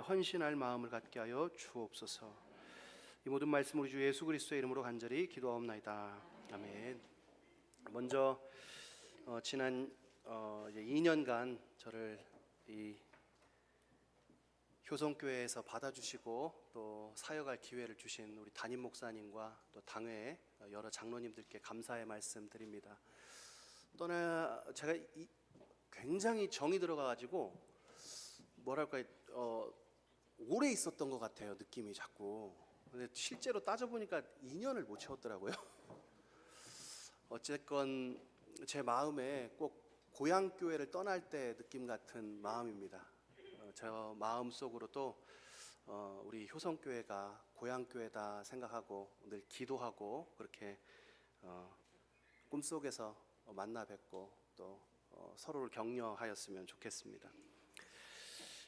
위하여 헌신할 마음을 갖게 하여 주옵소서. 이 모든 말씀 우리 주 예수 그리스도의 이름으로 간절히 기도하옵나이다. 아멘. 먼저 지난 2년간 저를 이 효성교회에서 받아주시고 또 사역할 기회를 주신 우리 담임 목사님과 또 당회 여러 장로님들께 감사의 말씀 드립니다. 또는 제가 굉장히 정이 들어가가지고 뭐랄까 오래 있었던 것 같아요, 느낌이 자꾸. 근데 실제로 따져보니까 2년을 못 채웠더라고요. 어쨌건 제 마음에 꼭 고향 교회를 떠날 때 느낌 같은 마음입니다. 저 마음 속으로도 우리 효성교회가 고향 교회다 생각하고 늘 기도하고 그렇게 꿈속에서 만나 뵙고 또 서로를 격려하였으면 좋겠습니다.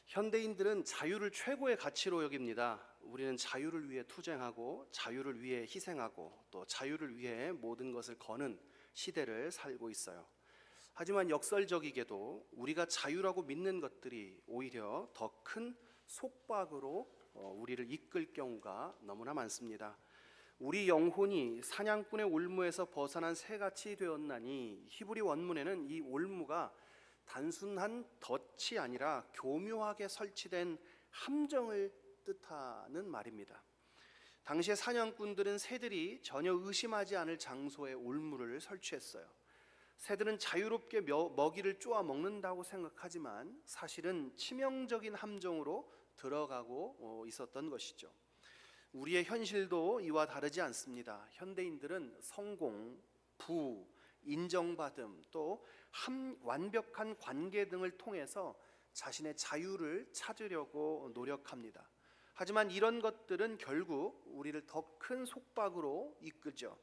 현대인들은 자유를 최고의 가치로 여깁니다. 우리는 자유를 위해 투쟁하고 자유를 위해 희생하고 또 자유를 위해 모든 것을 거는 시대를 살고 있어요. 하지만 역설적이게도 우리가 자유라고 믿는 것들이 오히려 더 큰 속박으로 우리를 이끌 경우가 너무나 많습니다. 우리 영혼이 사냥꾼의 올무에서 벗어난 새같이 되었나니, 히브리 원문에는 이 올무가 단순한 덫이 아니라 교묘하게 설치된 함정을 뜻하는 말입니다. 당시의 사냥꾼들은 새들이 전혀 의심하지 않을 장소에 올무를 설치했어요. 새들은 자유롭게 먹이를 쪼아 먹는다고 생각하지만 사실은 치명적인 함정으로 들어가고 있었던 것이죠. 우리의 현실도 이와 다르지 않습니다. 현대인들은 성공, 부, 인정받음, 또 완벽한 관계 등을 통해서 자신의 자유를 찾으려고 노력합니다. 하지만 이런 것들은 결국 우리를 더 큰 속박으로 이끌죠.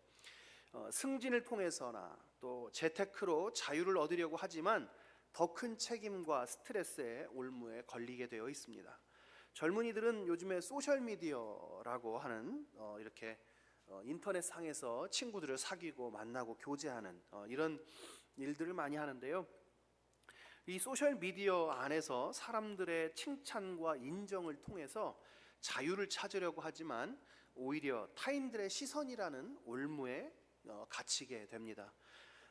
승진을 통해서나 또 재테크로 자유를 얻으려고 하지만 더 큰 책임과 스트레스에 올무에 걸리게 되어 있습니다. 젊은이들은 요즘에 소셜미디어라고 하는 이렇게 인터넷 상에서 친구들을 사귀고 만나고 교제하는 이런 일들을 많이 하는데요. 이 소셜미디어 안에서 사람들의 칭찬과 인정을 통해서 자유를 찾으려고 하지만 오히려 타인들의 시선이라는 올무에 갇히게 됩니다.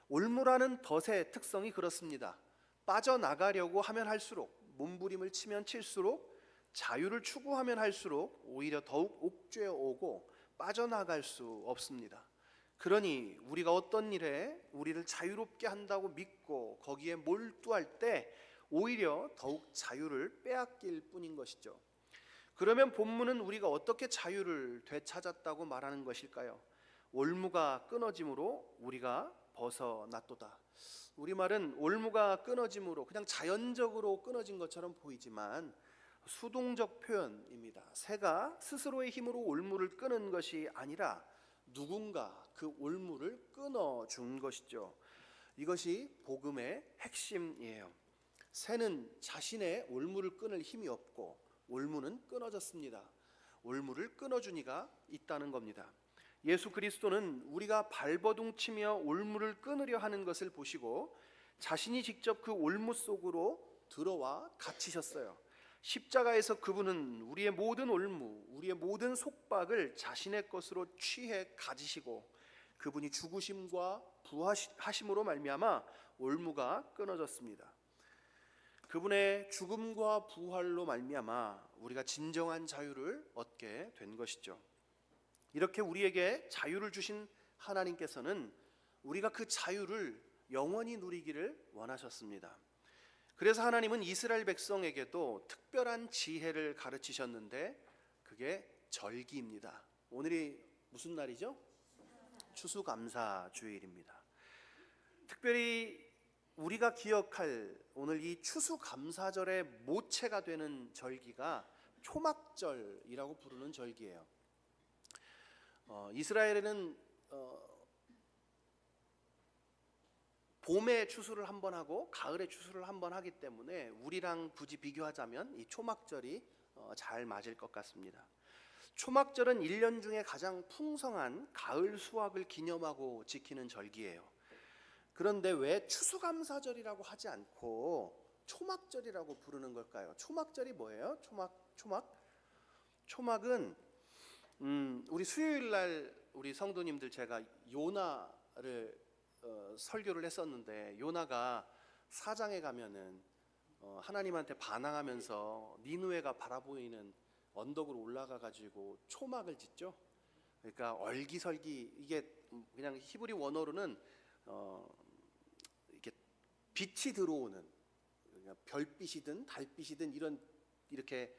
올무라는 덫의 특성이 그렇습니다. 빠져나가려고 하면 할수록, 몸부림을 치면 칠수록, 자유를 추구하면 할수록 오히려 더욱 옥죄어 오고 빠져나갈 수 없습니다. 그러니 우리가 어떤 일에 우리를 자유롭게 한다고 믿고 거기에 몰두할 때 오히려 더욱 자유를 빼앗길 뿐인 것이죠. 그러면 본문은 우리가 어떻게 자유를 되찾았다고 말하는 것일까요? 올무가 끊어짐으로 우리가 벗어났도다. 우리말은 올무가 끊어짐으로 그냥 자연적으로 끊어진 것처럼 보이지만 수동적 표현입니다. 새가 스스로의 힘으로 올무를 끄는 것이 아니라 누군가 그 올무를 끊어준 것이죠. 이것이 복음의 핵심이에요. 새는 자신의 올무를 끊을 힘이 없고 올무는 끊어졌습니다. 올무를 끊어준 이가 있다는 겁니다. 예수 그리스도는 우리가 발버둥치며 올무를 끊으려 하는 것을 보시고 자신이 직접 그 올무 속으로 들어와 갇히셨어요. 십자가에서 그분은 우리의 모든 올무, 우리의 모든 속박을 자신의 것으로 취해 가지시고 그분이 죽으심과 부활하심으로 말미암아 올무가 끊어졌습니다. 그분의 죽음과 부활로 말미암아 우리가 진정한 자유를 얻게 된 것이죠. 이렇게 우리에게 자유를 주신 하나님께서는 우리가 그 자유를 영원히 누리기를 원하셨습니다. 그래서 하나님은 이스라엘 백성에게도 특별한 지혜를 가르치셨는데 그게 절기입니다. 오늘이 무슨 날이죠? 추수감사주일입니다. 특별히 우리가 기억할 오늘 이 추수감사절의 모체가 되는 절기가 초막절이라고 부르는 절기예요. 이스라엘에는 봄에 추수를 한번 하고 가을에 추수를 한번 하기 때문에 우리랑 굳이 비교하자면 이 초막절이 잘 맞을 것 같습니다. 초막절은 1년 중에 가장 풍성한 가을 수확을 기념하고 지키는 절기예요. 그런데 왜 추수감사절이라고 하지 않고 초막절이라고 부르는 걸까요? 초막절이 뭐예요? 초막은 우리 수요일 날 우리 성도님들 제가 요나를 설교를 했었는데, 요나가 사장에 가면은 하나님한테 반항하면서 니느웨가 바라보이는 언덕으로 올라가 가지고 초막을 짓죠. 그러니까 얼기설기, 이게 그냥 히브리 원어로는 이렇게 빛이 들어오는, 그러니까 별빛이든 달빛이든 이렇게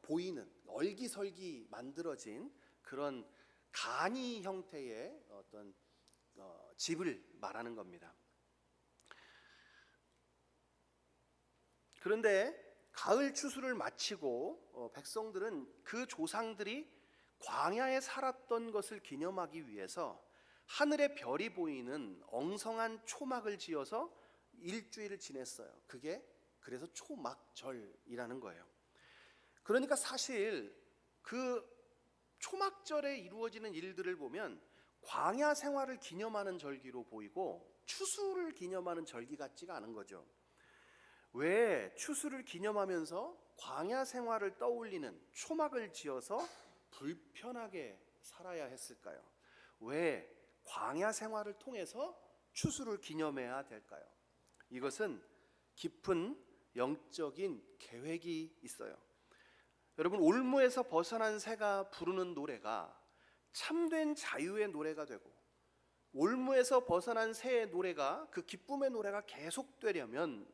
보이는 얼기설기 만들어진 그런 간이 형태의 어떤 집을 말하는 겁니다. 그런데 가을 추수를 마치고 백성들은 그 조상들이 광야에 살았던 것을 기념하기 위해서 하늘에 별이 보이는 엉성한 초막을 지어서 일주일을 지냈어요. 그게 그래서 초막절이라는 거예요. 그러니까 사실 그 초막절에 이루어지는 일들을 보면 광야 생활을 기념하는 절기로 보이고 추수를 기념하는 절기 같지가 않은 거죠. 왜 추수를 기념하면서 광야 생활을 떠올리는 초막을 지어서 불편하게 살아야 했을까요? 왜 광야 생활을 통해서 추수를 기념해야 될까요? 이것은 깊은 영적인 계획이 있어요. 여러분, 올무에서 벗어난 새가 부르는 노래가 참된 자유의 노래가 되고, 올무에서 벗어난 새의 노래가, 그 기쁨의 노래가 계속되려면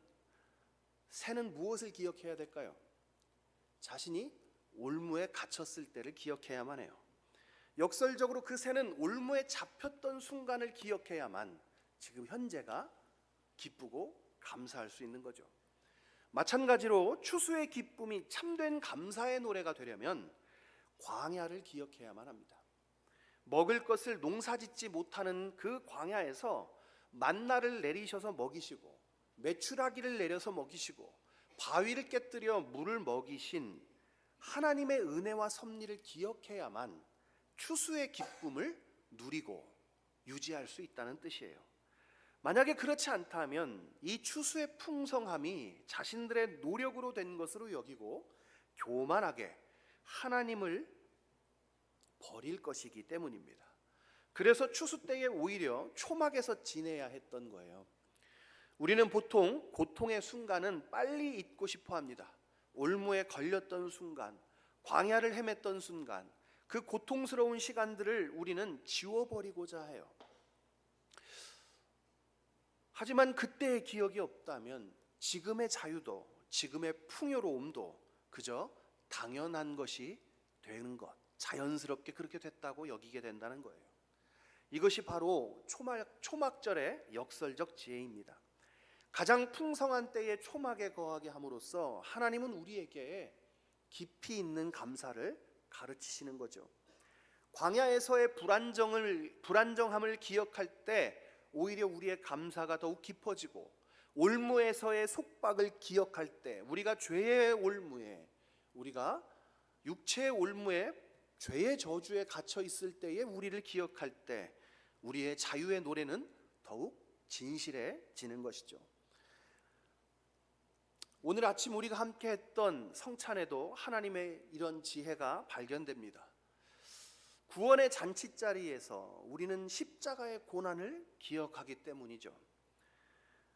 새는 무엇을 기억해야 될까요? 자신이 올무에 갇혔을 때를 기억해야만 해요. 역설적으로 그 새는 올무에 잡혔던 순간을 기억해야만 지금 현재가 기쁘고 감사할 수 있는 거죠. 마찬가지로 추수의 기쁨이 참된 감사의 노래가 되려면 광야를 기억해야만 합니다. 먹을 것을 농사짓지 못하는 그 광야에서 만나를 내리셔서 먹이시고, 메추라기를 내려서 먹이시고, 바위를 깨뜨려 물을 먹이신 하나님의 은혜와 섭리를 기억해야만 추수의 기쁨을 누리고 유지할 수 있다는 뜻이에요. 만약에 그렇지 않다면 이 추수의 풍성함이 자신들의 노력으로 된 것으로 여기고 교만하게 하나님을 버릴 것이기 때문입니다. 그래서 추수 때에 오히려 초막에서 지내야 했던 거예요. 우리는 보통 고통의 순간은 빨리 잊고 싶어 합니다. 올무에 걸렸던 순간, 광야를 헤맸던 순간, 그 고통스러운 시간들을 우리는 지워버리고자 해요. 하지만 그때의 기억이 없다면 지금의 자유도, 지금의 풍요로움도 그저 당연한 것이 되는 것, 자연스럽게 그렇게 됐다고 여기게 된다는 거예요. 이것이 바로 초막절의 역설적 지혜입니다. 가장 풍성한 때에 초막에 거하게 함으로써 하나님은 우리에게 깊이 있는 감사를 가르치시는 거죠. 광야에서의 불안정함을 기억할 때 오히려 우리의 감사가 더욱 깊어지고, 올무에서의 속박을 기억할 때, 우리가 죄의 올무에, 우리가 육체의 올무에, 죄의 저주에 갇혀 있을 때에 우리를 기억할 때 우리의 자유의 노래는 더욱 진실해지는 것이죠. 오늘 아침 우리가 함께 했던 성찬에도 하나님의 이런 지혜가 발견됩니다. 구원의 잔치자리에서 우리는 십자가의 고난을 기억하기 때문이죠.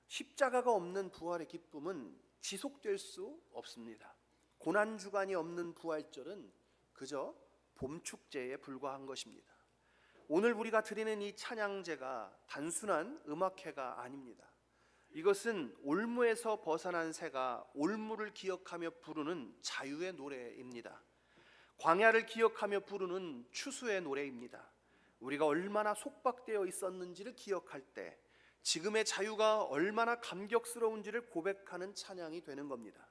십자가가 없는 부활의 기쁨은 지속될 수 없습니다. 고난주간이 없는 부활절은 그저 봄축제에 불과한 것입니다. 오늘 우리가 드리는 이 찬양제가 단순한 음악회가 아닙니다. 이것은 올무에서 벗어난 새가 올무를 기억하며 부르는 자유의 노래입니다. 광야를 기억하며 부르는 추수의 노래입니다. 우리가 얼마나 속박되어 있었는지를 기억할 때 지금의 자유가 얼마나 감격스러운지를 고백하는 찬양이 되는 겁니다.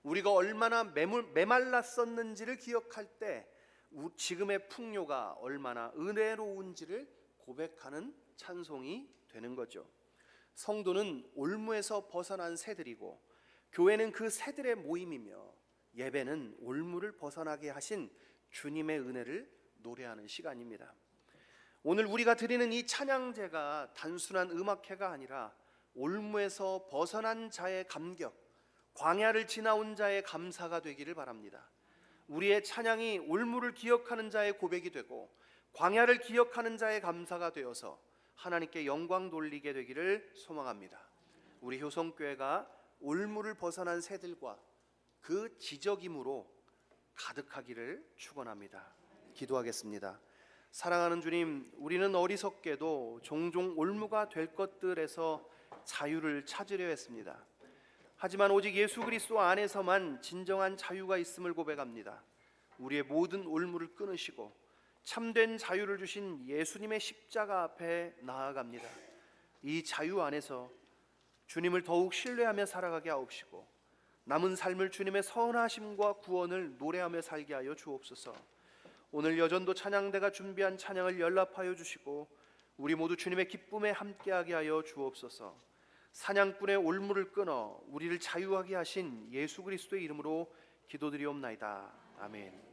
우리가 얼마나 메말랐었는지를 기억할 때 지금의 풍요가 얼마나 은혜로운지를 고백하는 찬송이 되는 거죠. 성도는 올무에서 벗어난 새들이고, 교회는 그 새들의 모임이며, 예배는 올무를 벗어나게 하신 주님의 은혜를 노래하는 시간입니다. 오늘 우리가 드리는 이 찬양제가 단순한 음악회가 아니라 올무에서 벗어난 자의 감격, 광야를 지나온 자의 감사가 되기를 바랍니다. 우리의 찬양이 올무를 기억하는 자의 고백이 되고 광야를 기억하는 자의 감사가 되어서 하나님께 영광 돌리게 되기를 소망합니다. 우리 효성교회가 올무를 벗어난 새들과 그 지적임으로 가득하기를 축원합니다. 기도하겠습니다. 사랑하는 주님, 우리는 어리석게도 종종 올무가 될 것들에서 자유를 찾으려 했습니다. 하지만 오직 예수 그리스도 안에서만 진정한 자유가 있음을 고백합니다. 우리의 모든 올무를 끊으시고 참된 자유를 주신 예수님의 십자가 앞에 나아갑니다. 이 자유 안에서 주님을 더욱 신뢰하며 살아가게 하옵시고 남은 삶을 주님의 선하심과 구원을 노래하며 살게 하여 주옵소서. 오늘 여전도 찬양대가 준비한 찬양을 연락하여 주시고 우리 모두 주님의 기쁨에 함께하게 하여 주옵소서. 사냥꾼의 올무를 끊어 우리를 자유하게 하신 예수 그리스도의 이름으로 기도드리옵나이다. 아멘.